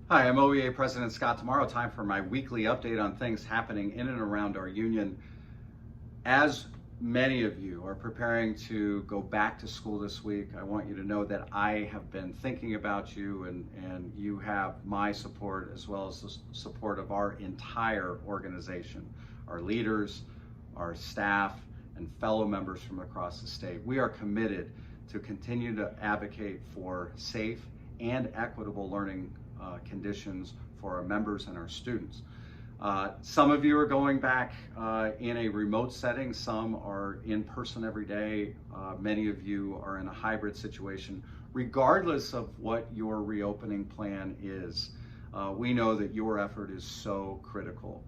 Hi, I'm OEA President Scott. Tomorrow, time for my weekly update on things happening in and around our union. As many of you are preparing to go back to school this week, I want you to know that I have been thinking about you, and you have my support as well as the support of our entire organization, our leaders, our staff, and fellow members from across the state. We are committed to continue to advocate for safe and equitable learning conditions for our members and our students. Some of you are going back in a remote setting, some are in person every day, many of you are in a hybrid situation. Regardless of what your reopening plan is, we know that your effort is so critical.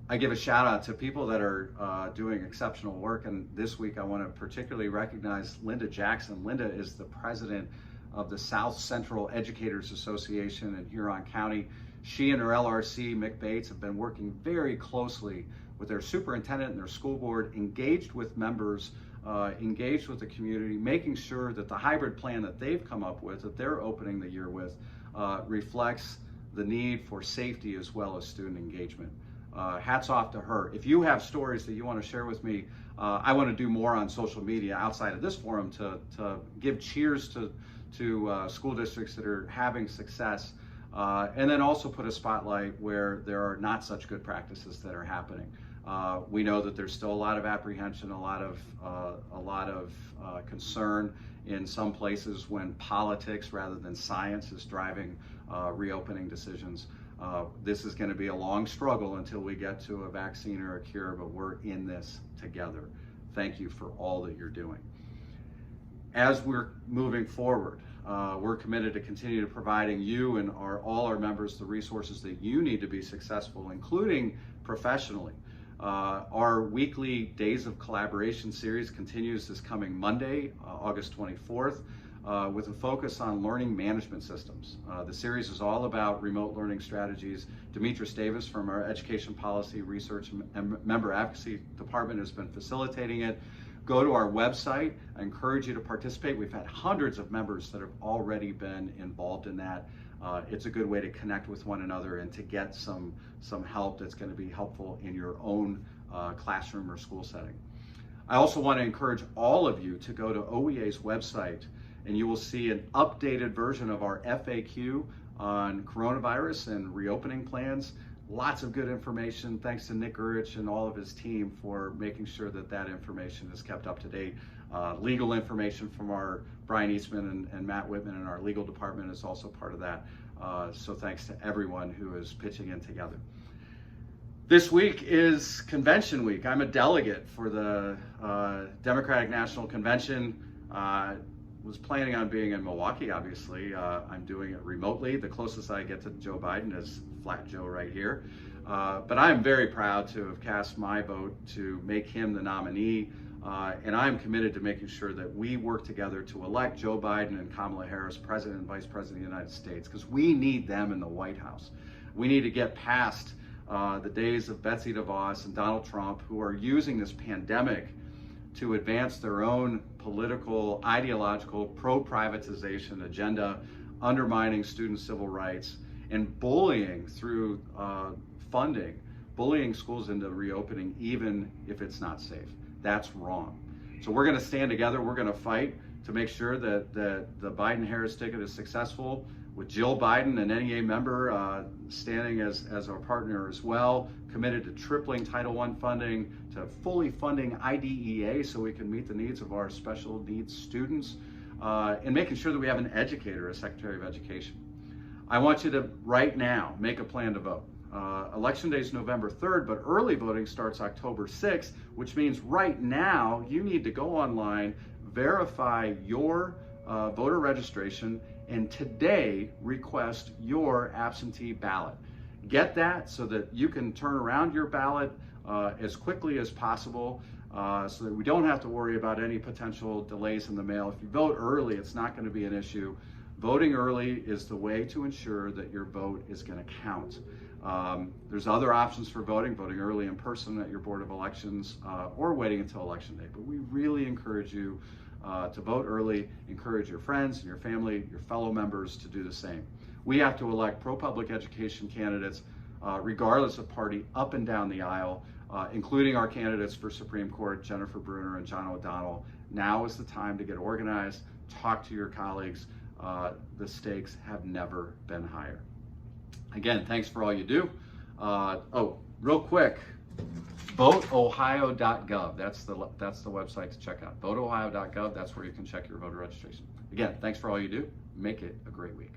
I give a shout out to people that are doing exceptional work, and this week I want to particularly recognize Linda Jackson. Linda is the president of the South Central Educators Association in Huron County. She and her LRC, Mick Bates, have been working very closely with their superintendent and their school board, engaged with members, engaged with the community, making sure that the hybrid plan that they've come up with, that they're opening the year with, reflects the need for safety as well as student engagement. Hats off to her. If you have stories that you want to share with me, I want to do more on social media outside of this forum to give cheers to school districts that are having success, and then also put a spotlight where there are not such good practices that are happening. We know that there's still a lot of apprehension, a lot of concern in some places when politics rather than science is driving reopening decisions. This is going to be a long struggle until we get to a vaccine or a cure, but we're in this together. Thank you for all that you're doing. As we're moving forward, we're committed to continue to providing you and all our members the resources that you need to be successful, including professionally. Our weekly Days of Collaboration series continues this coming Monday, August 24th, with a focus on learning management systems. The series is all about remote learning strategies. Demetris Davis from our Education Policy Research and Member Advocacy Department has been facilitating it. Go to our website. I encourage you to participate. We've had hundreds of members that have already been involved in that. It's a good way to connect with one another and to get some help that's going to be helpful in your own classroom or school setting. I also want to encourage all of you to go to OEA's website, and you will see an updated version of our FAQ on coronavirus and reopening plans. Lots of good information. Thanks to Nick Urich and all of his team for making sure that that information is kept up to date. Legal information from our Brian Eastman and Matt Whitman in our legal department is also part of that. So thanks to everyone who is pitching in together. This week is convention week. I'm a delegate for the Democratic National Convention. Was planning on being in Milwaukee, obviously. I'm doing it remotely. The closest I get to Joe Biden is Flat Joe right here. But I'm very proud to have cast my vote to make him the nominee. And I'm committed to making sure that we work together to elect Joe Biden and Kamala Harris President and Vice President of the United States, because we need them in the White House. We need to get past the days of Betsy DeVos and Donald Trump, who are using this pandemic to advance their own political, ideological, pro-privatization agenda, undermining student civil rights, and bullying through funding, bullying schools into reopening even if it's not safe. That's wrong. So we're going to stand together. We're going to fight to make sure that the Biden-Harris ticket is successful, with Jill Biden, an NEA member, standing as our partner as well, committed to tripling Title I funding, to fully funding IDEA so we can meet the needs of our special needs students, and making sure that we have an educator as Secretary of Education. I want you to, right now, make a plan to vote. Election day is November 3rd, but early voting starts October 6th, which means right now you need to go online, verify your voter registration, and today request your absentee ballot. Get that so that you can turn around your ballot as quickly as possible, so that we don't have to worry about any potential delays in the mail. If you vote early, it's not going to be an issue. Voting early is the way to ensure that your vote is going to count. There's other options for voting early in person at your Board of Elections, or waiting until Election Day. But we really encourage you to vote early, encourage your friends and your family, your fellow members to do the same. We have to elect pro-public education candidates, regardless of party, up and down the aisle, including our candidates for Supreme Court, Jennifer Bruner and John O'Donnell. Now is the time to get organized, talk to your colleagues. The stakes have never been higher. Again, thanks for all you do. Real quick, voteohio.gov. That's the website to check out. Voteohio.gov. That's where you can check your voter registration. Again, thanks for all you do. Make it a great week.